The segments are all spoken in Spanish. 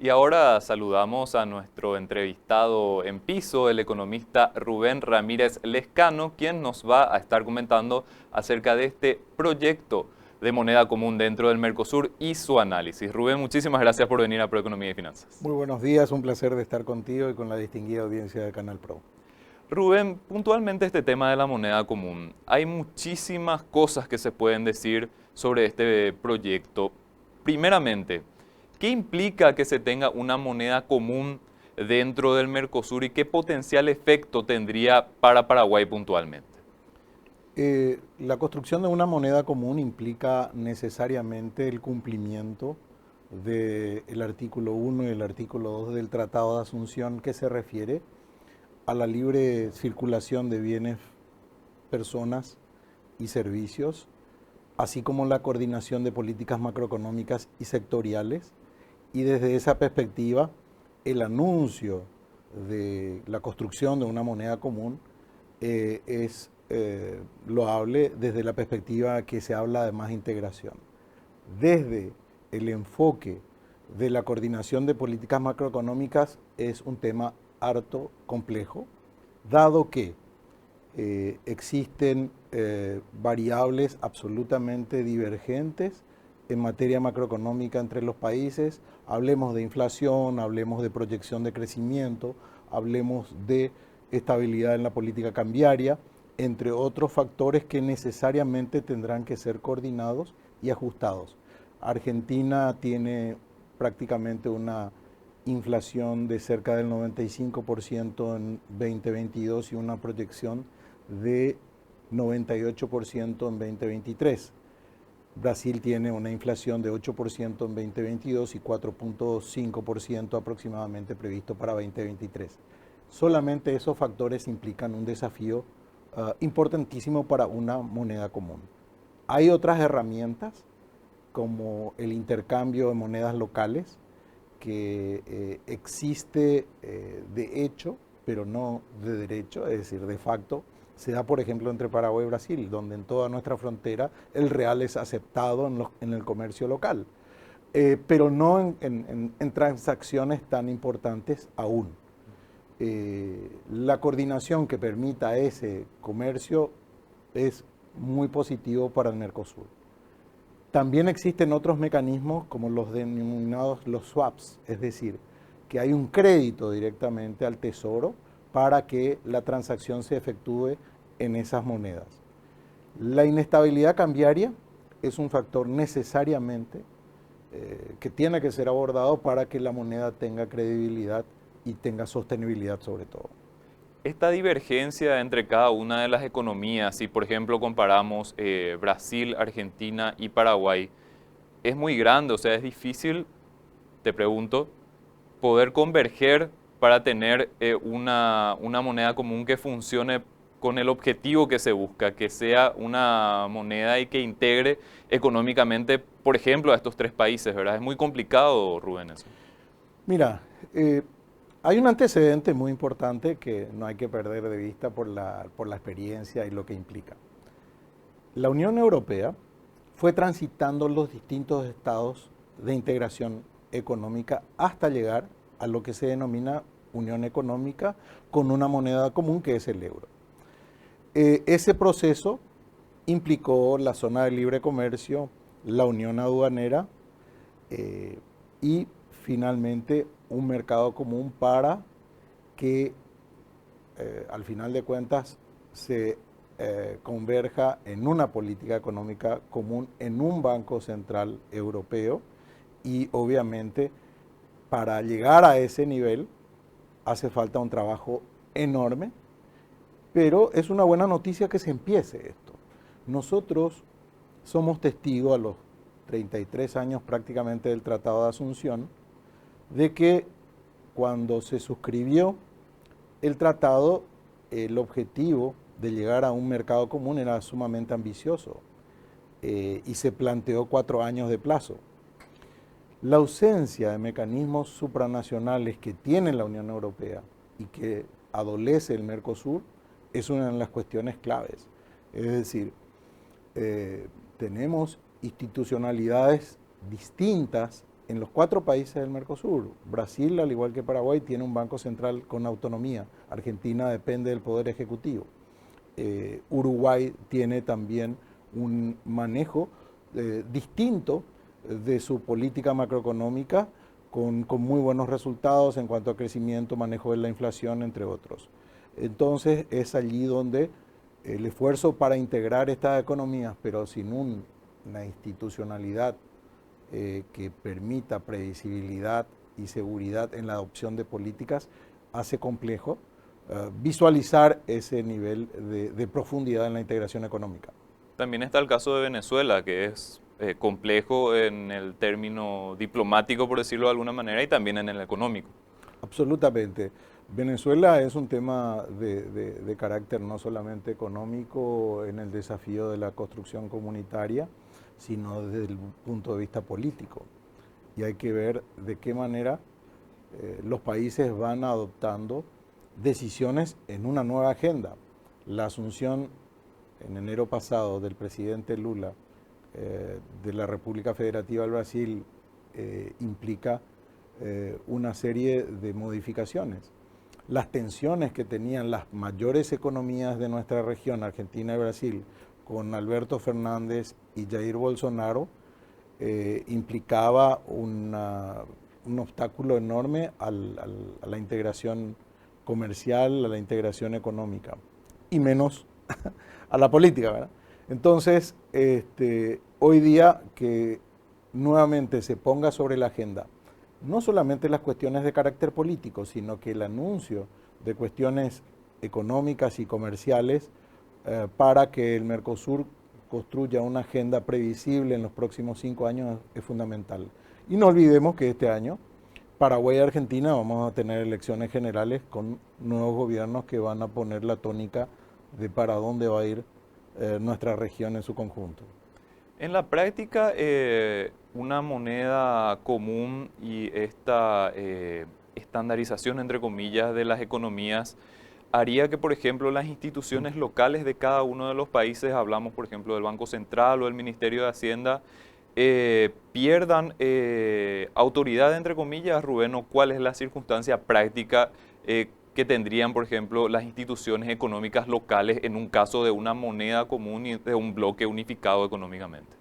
Y ahora saludamos a nuestro entrevistado en piso, el economista Rubén Ramírez Lescano, quien nos va a estar comentando acerca de este proyecto de moneda común dentro del Mercosur y su análisis. Rubén, muchísimas gracias por venir a Proeconomía y Finanzas. Muy buenos días, un placer de estar contigo y con la distinguida audiencia de Canal Pro. Rubén, puntualmente este tema de la moneda común. Hay muchísimas cosas que se pueden decir sobre este proyecto. Primeramente, ¿qué implica que se tenga una moneda común dentro del Mercosur y qué potencial efecto tendría para Paraguay puntualmente? La construcción de una moneda común implica necesariamente el cumplimiento del artículo 1 y el artículo 2 del Tratado de Asunción que se refiere a la libre circulación de bienes, personas y servicios, así como la coordinación de políticas macroeconómicas y sectoriales. Y desde esa perspectiva, el anuncio de la construcción de una moneda común es loable desde la perspectiva que se habla de más integración. Desde el enfoque de la coordinación de políticas macroeconómicas es un tema harto complejo, dado que existen variables absolutamente divergentes en materia macroeconómica entre los países. Hablemos de inflación, hablemos de proyección de crecimiento, hablemos de estabilidad en la política cambiaria, entre otros factores que necesariamente tendrán que ser coordinados y ajustados. Argentina tiene prácticamente una inflación de cerca del 95% en 2022 y una proyección de 98% en 2023. Brasil tiene una inflación de 8% en 2022 y 4.5% aproximadamente previsto para 2023. Solamente esos factores implican un desafío importantísimo para una moneda común. Hay otras herramientas como el intercambio de monedas locales que existe de hecho, pero no de derecho, es decir, de facto. Se da, por ejemplo, entre Paraguay y Brasil, donde en toda nuestra frontera el real es aceptado en el comercio local, pero no en transacciones tan importantes aún. La coordinación que permita ese comercio es muy positivo para el Mercosur. También existen otros mecanismos como los denominados los swaps, es decir, que hay un crédito directamente al tesoro para que la transacción se efectúe en esas monedas. La inestabilidad cambiaria es un factor necesariamente que tiene que ser abordado para que la moneda tenga credibilidad y tenga sostenibilidad sobre todo. Esta divergencia entre cada una de las economías, si por ejemplo comparamos Brasil, Argentina y Paraguay, es muy grande, o sea, es difícil, te pregunto, poder converger para tener una moneda común que funcione con el objetivo que se busca, que sea una moneda y que integre económicamente, por ejemplo, a estos tres países, ¿verdad? Es muy complicado, Rubén, eso. Mira, hay un antecedente muy importante que no hay que perder de vista por la experiencia y lo que implica. La Unión Europea fue transitando los distintos estados de integración económica hasta llegar a lo que se denomina Unión Económica con una moneda común que es el euro. Ese proceso implicó la zona de libre comercio, la unión aduanera y finalmente un mercado común para que al final de cuentas se converja en una política económica común, en un Banco Central Europeo y obviamente para llegar a ese nivel hace falta un trabajo enorme, pero es una buena noticia que se empiece esto. Nosotros somos testigos a los 33 años prácticamente del Tratado de Asunción de que cuando se suscribió el tratado, el objetivo de llegar a un mercado común era sumamente ambicioso y se planteó 4 años de plazo. La ausencia de mecanismos supranacionales que tiene la Unión Europea y que adolece el Mercosur es una de las cuestiones claves. Es decir, tenemos institucionalidades distintas en los 4 países del Mercosur. Brasil, al igual que Paraguay, tiene un banco central con autonomía. Argentina depende del Poder Ejecutivo. Uruguay tiene también un manejo distinto de su política macroeconómica con muy buenos resultados en cuanto a crecimiento, manejo de la inflación, entre otros. Entonces es allí donde el esfuerzo para integrar estas economías, pero sin una institucionalidad que permita previsibilidad y seguridad en la adopción de políticas, hace complejo visualizar ese nivel de profundidad en la integración económica. También está el caso de Venezuela, que es complejo en el término diplomático, por decirlo de alguna manera, y también en el económico. Absolutamente. Venezuela es un tema de carácter no solamente económico en el desafío de la construcción comunitaria, sino desde el punto de vista político. Y hay que ver de qué manera los países van adoptando decisiones en una nueva agenda. La asunción en enero pasado del presidente Lula de la República Federativa del Brasil implica una serie de modificaciones. Las tensiones que tenían las mayores economías de nuestra región, Argentina y Brasil, con Alberto Fernández y Jair Bolsonaro, implicaba un obstáculo enorme a la integración comercial, a la integración económica, y menos a la política, ¿verdad? Entonces, hoy día que nuevamente se ponga sobre la agenda no solamente las cuestiones de carácter político, sino que el anuncio de cuestiones económicas y comerciales para que el Mercosur construya una agenda previsible en los próximos 5 años es fundamental. Y no olvidemos que este año Paraguay y Argentina vamos a tener elecciones generales con nuevos gobiernos que van a poner la tónica de para dónde va a ir nuestra región en su conjunto. En la práctica, una moneda común y esta estandarización, entre comillas, de las economías haría que, por ejemplo, las instituciones locales de cada uno de los países, hablamos, por ejemplo, del Banco Central o del Ministerio de Hacienda, pierdan autoridad, entre comillas, Rubén, o cuál es la circunstancia práctica que tendrían, por ejemplo, las instituciones económicas locales en un caso de una moneda común y de un bloque unificado económicamente.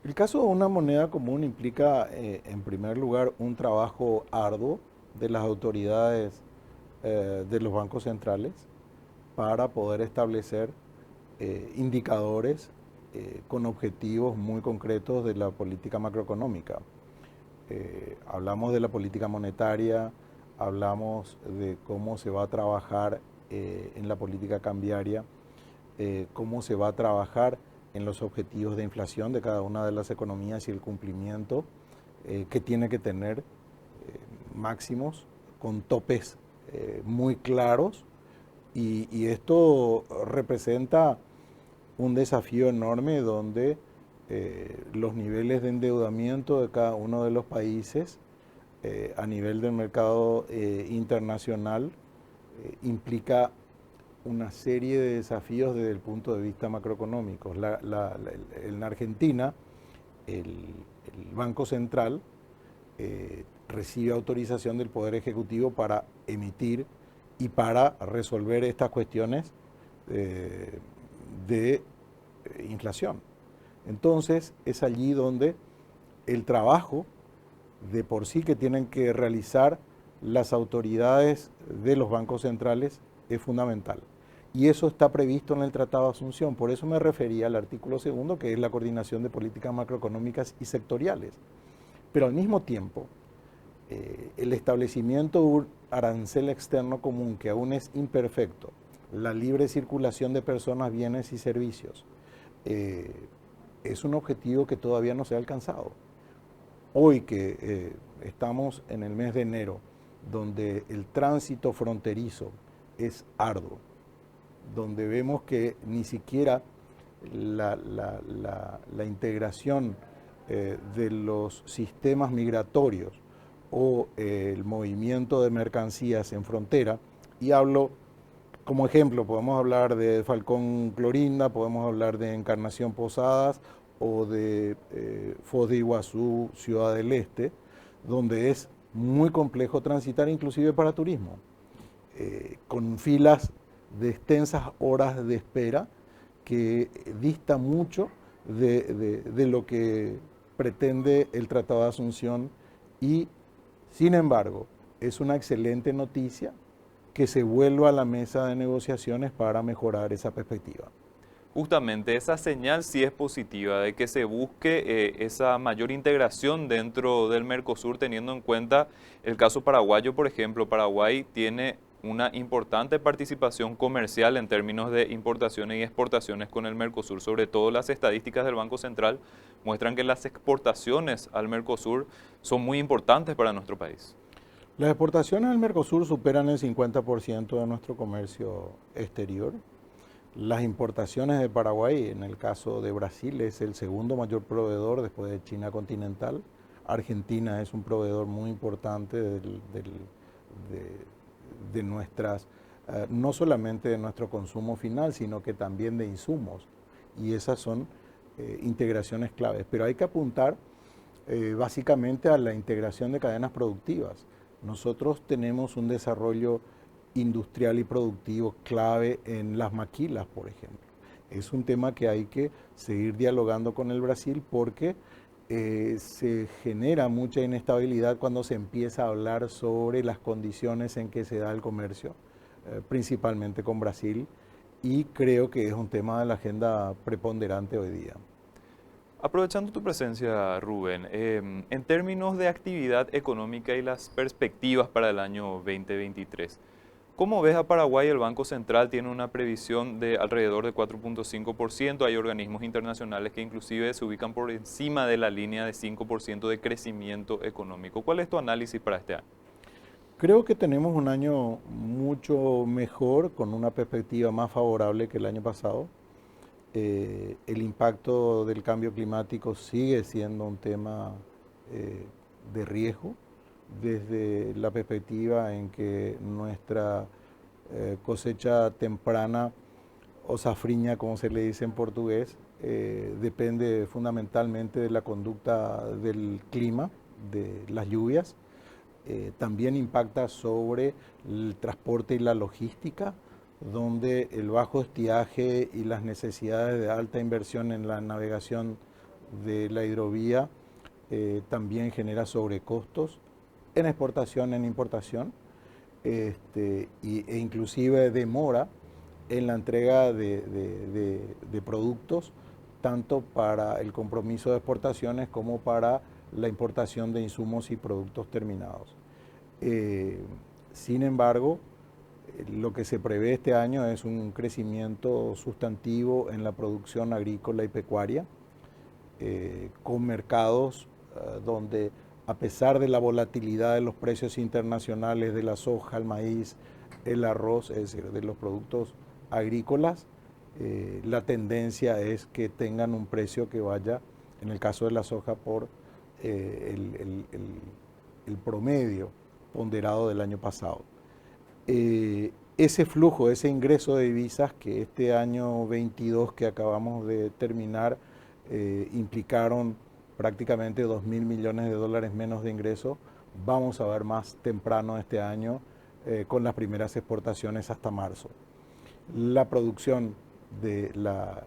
El caso de una moneda común implica, en primer lugar, un trabajo arduo de las autoridades de los bancos centrales para poder establecer indicadores con objetivos muy concretos de la política macroeconómica. Hablamos de la política monetaria, hablamos de cómo se va a trabajar en la política cambiaria, cómo se va a trabajar en los objetivos de inflación de cada una de las economías y el cumplimiento que tiene que tener máximos con topes muy claros y esto representa un desafío enorme donde los niveles de endeudamiento de cada uno de los países a nivel del mercado internacional implica una serie de desafíos desde el punto de vista macroeconómico. En Argentina, el Banco Central recibe autorización del Poder Ejecutivo para emitir y para resolver estas cuestiones de inflación. Entonces, es allí donde el trabajo de por sí que tienen que realizar las autoridades de los bancos centrales es fundamental. Y eso está previsto en el Tratado de Asunción. Por eso me refería al artículo 2, que es la coordinación de políticas macroeconómicas y sectoriales. Pero al mismo tiempo, el establecimiento de un arancel externo común que aún es imperfecto, la libre circulación de personas, bienes y servicios, es un objetivo que todavía no se ha alcanzado. Hoy que estamos en el mes de enero, donde el tránsito fronterizo es arduo, donde vemos que ni siquiera la integración de los sistemas migratorios o el movimiento de mercancías en frontera, y hablo como ejemplo, podemos hablar de Falcón Clorinda, podemos hablar de Encarnación Posadas o de Foz de Iguazú, Ciudad del Este, donde es muy complejo transitar inclusive para turismo, con filas de extensas horas de espera que dista mucho de lo que pretende el Tratado de Asunción y, sin embargo, es una excelente noticia que se vuelva a la mesa de negociaciones para mejorar esa perspectiva. Justamente esa señal sí es positiva de que se busque esa mayor integración dentro del Mercosur, teniendo en cuenta el caso paraguayo, por ejemplo. Paraguay tiene una importante participación comercial en términos de importaciones y exportaciones con el Mercosur. Sobre todo las estadísticas del Banco Central muestran que las exportaciones al Mercosur son muy importantes para nuestro país. Las exportaciones al Mercosur superan el 50% de nuestro comercio exterior. Las importaciones de Paraguay, en el caso de Brasil, es el segundo mayor proveedor después de China continental. Argentina es un proveedor muy importante de nuestras, no solamente de nuestro consumo final, sino que también de insumos. Y esas son integraciones claves. Pero hay que apuntar básicamente a la integración de cadenas productivas. Nosotros tenemos un desarrollo industrial y productivo clave en las maquilas, por ejemplo. Es un tema que hay que seguir dialogando con el Brasil porque se genera mucha inestabilidad cuando se empieza a hablar sobre las condiciones en que se da el comercio, principalmente con Brasil, y creo que es un tema de la agenda preponderante hoy día. Aprovechando tu presencia, Rubén, en términos de actividad económica y las perspectivas para el año 2023, ¿cómo ves a Paraguay? El Banco Central tiene una previsión de alrededor de 4.5%. Hay organismos internacionales que inclusive se ubican por encima de la línea de 5% de crecimiento económico. ¿Cuál es tu análisis para este año? Creo que tenemos un año mucho mejor, con una perspectiva más favorable que el año pasado. El impacto del cambio climático sigue siendo un tema de riesgo desde la perspectiva en que nuestra cosecha temprana o safriña, como se le dice en portugués, depende fundamentalmente de la conducta del clima, de las lluvias. También impacta sobre el transporte y la logística, donde el bajo estiaje y las necesidades de alta inversión en la navegación de la hidrovía también genera sobrecostos en exportación, en importación, e inclusive demora en la entrega de productos, tanto para el compromiso de exportaciones como para la importación de insumos y productos terminados. Sin embargo, lo que se prevé este año es un crecimiento sustantivo en la producción agrícola y pecuaria, con mercados donde, a pesar de la volatilidad de los precios internacionales de la soja, el maíz, el arroz, es decir, de los productos agrícolas, la tendencia es que tengan un precio que vaya, en el caso de la soja, por el promedio ponderado del año pasado. Ese flujo, ese ingreso de divisas que este año 22 que acabamos de terminar implicaron prácticamente 2.000 millones de dólares menos de ingreso, vamos a ver más temprano este año con las primeras exportaciones hasta marzo. La producción de la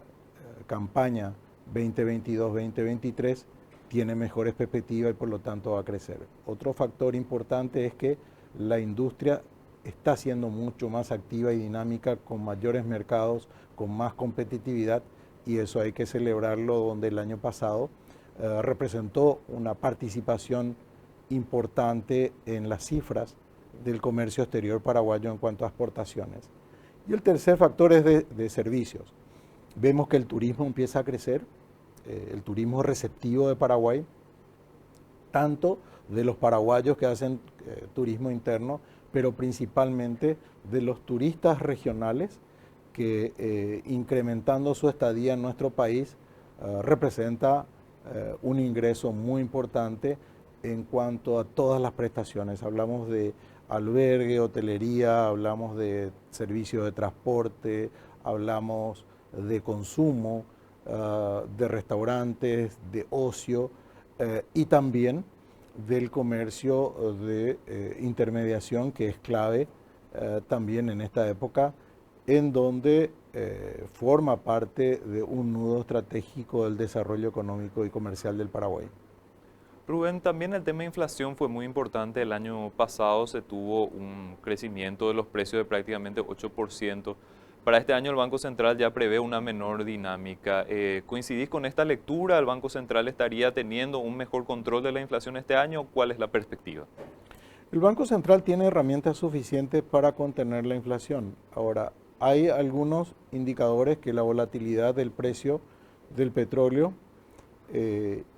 campaña 2022-2023 tiene mejores perspectivas y por lo tanto va a crecer. Otro factor importante es que la industria está siendo mucho más activa y dinámica, con mayores mercados, con más competitividad, y eso hay que celebrarlo, donde el año pasado representó una participación importante en las cifras del comercio exterior paraguayo en cuanto a exportaciones. Y el tercer factor es de servicios. Vemos que el turismo empieza a crecer, el turismo receptivo de Paraguay, tanto de los paraguayos que hacen turismo interno, pero principalmente de los turistas regionales que incrementando su estadía en nuestro país representa un ingreso muy importante en cuanto a todas las prestaciones. Hablamos de albergue, hotelería, hablamos de servicios de transporte, hablamos de consumo, de restaurantes, de ocio y también del comercio de intermediación, que es clave también en esta época, en donde forma parte de un nudo estratégico del desarrollo económico y comercial del Paraguay. Rubén, también el tema de inflación fue muy importante. El año pasado se tuvo un crecimiento de los precios de prácticamente 8%. Para este año el Banco Central ya prevé una menor dinámica. ¿Coincidís con esta lectura? ¿El Banco Central estaría teniendo un mejor control de la inflación este año? ¿Cuál es la perspectiva? El Banco Central tiene herramientas suficientes para contener la inflación. Ahora, hay algunos indicadores que la volatilidad del precio del petróleo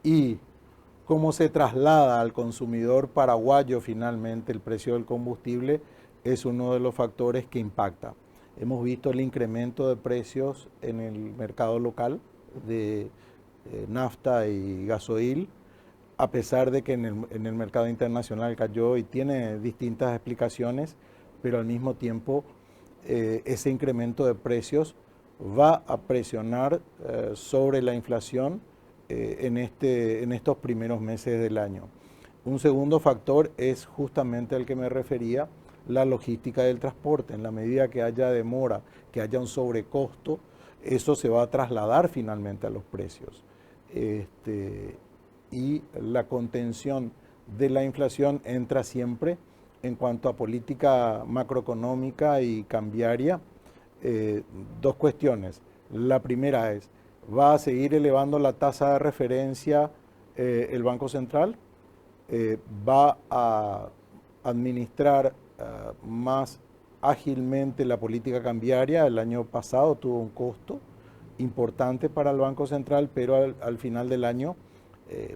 y cómo se traslada al consumidor paraguayo finalmente el precio del combustible es uno de los factores que impacta. Hemos visto el incremento de precios en el mercado local de nafta y gasoil, a pesar de que en el mercado internacional cayó y tiene distintas explicaciones, pero al mismo tiempo ese incremento de precios va a presionar sobre la inflación en estos primeros meses del año. Un segundo factor es justamente al que me refería, la logística del transporte. En la medida que haya demora, que haya un sobrecosto, eso se va a trasladar finalmente a los precios. Y la contención de la inflación entra siempre en cuanto a política macroeconómica y cambiaria. Dos cuestiones. La primera es, ¿va a seguir elevando la tasa de referencia el Banco Central? ¿Va a administrar más ágilmente la política cambiaria? El año pasado tuvo un costo importante para el Banco Central, pero al final del año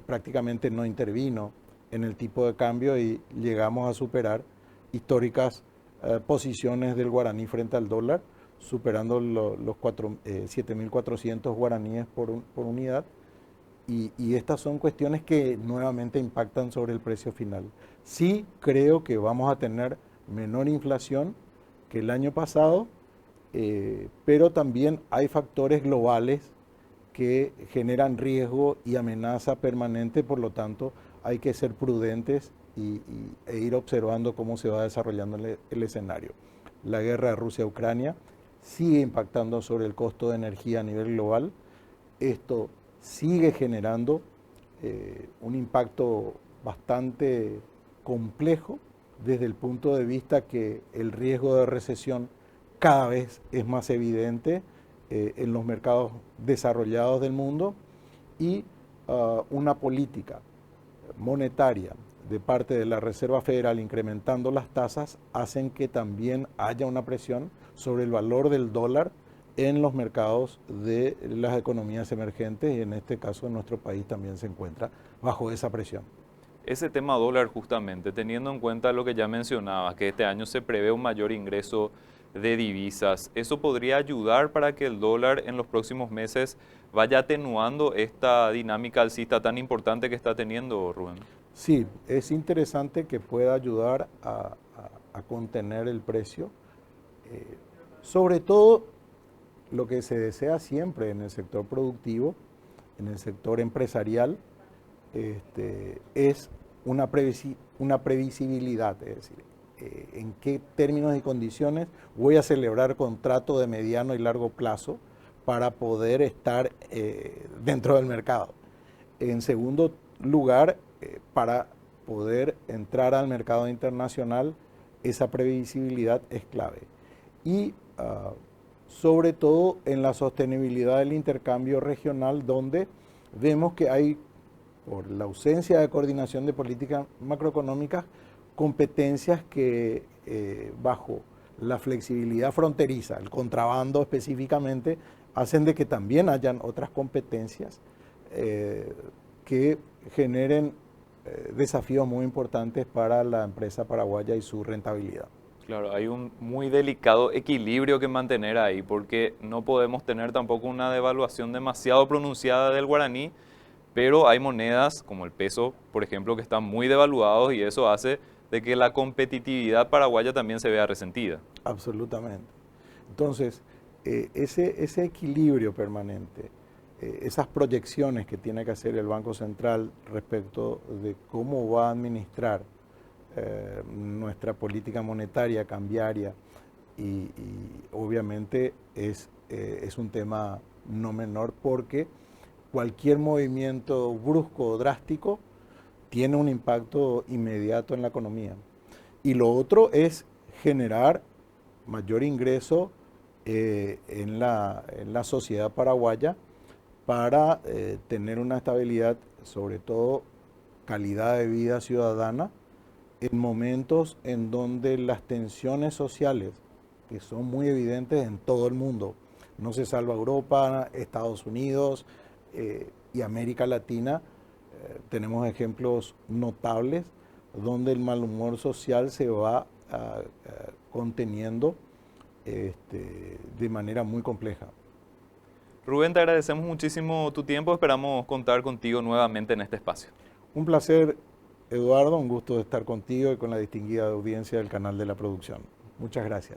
prácticamente no intervino en el tipo de cambio y llegamos a superar históricas posiciones del guaraní frente al dólar, superando los 7.400 guaraníes por unidad. Y estas son cuestiones que nuevamente impactan sobre el precio final. Sí creo que vamos a tener menor inflación que el año pasado, pero también hay factores globales que generan riesgo y amenaza permanente, por lo tanto hay que ser prudentes e ir observando cómo se va desarrollando el escenario. La guerra de Rusia-Ucrania sigue impactando sobre el costo de energía a nivel global. Esto sigue generando un impacto bastante complejo desde el punto de vista que el riesgo de recesión cada vez es más evidente en los mercados desarrollados del mundo y una política monetaria de parte de la Reserva Federal incrementando las tasas hacen que también haya una presión sobre el valor del dólar en los mercados de las economías emergentes y en este caso nuestro país también se encuentra bajo esa presión. Ese tema dólar justamente, teniendo en cuenta lo que ya mencionabas, que este año se prevé un mayor ingreso de divisas, ¿eso podría ayudar para que el dólar en los próximos meses vaya atenuando esta dinámica alcista tan importante que está teniendo, Rubén? Sí, es interesante que pueda ayudar a contener el precio, sobre todo lo que se desea siempre en el sector productivo, en el sector empresarial, es una previsibilidad, es decir, en qué términos y condiciones voy a celebrar contrato de mediano y largo plazo para poder estar dentro del mercado. En segundo lugar, para poder entrar al mercado internacional, esa previsibilidad es clave. Y sobre todo en la sostenibilidad del intercambio regional, donde vemos que hay, por la ausencia de coordinación de políticas macroeconómicas, competencias que bajo la flexibilidad fronteriza, el contrabando específicamente, hacen de que también hayan otras competencias que generen desafíos muy importantes para la empresa paraguaya y su rentabilidad. Claro, hay un muy delicado equilibrio que mantener ahí, porque no podemos tener tampoco una devaluación demasiado pronunciada del guaraní, pero hay monedas como el peso, por ejemplo, que están muy devaluados y eso hace de que la competitividad paraguaya también se vea resentida. Absolutamente. Entonces, ese equilibrio permanente esas proyecciones que tiene que hacer el Banco Central respecto de cómo va a administrar nuestra política monetaria, cambiaria, y obviamente es un tema no menor porque cualquier movimiento brusco o drástico tiene un impacto inmediato en la economía. Y lo otro es generar mayor ingreso en la sociedad paraguaya para tener una estabilidad, sobre todo calidad de vida ciudadana, en momentos en donde las tensiones sociales, que son muy evidentes en todo el mundo, no se salva Europa, Estados Unidos y América Latina, tenemos ejemplos notables donde el mal humor social se va conteniendo de manera muy compleja. Rubén, te agradecemos muchísimo tu tiempo, esperamos contar contigo nuevamente en este espacio. Un placer, Eduardo, un gusto de estar contigo y con la distinguida audiencia del canal de la producción. Muchas gracias.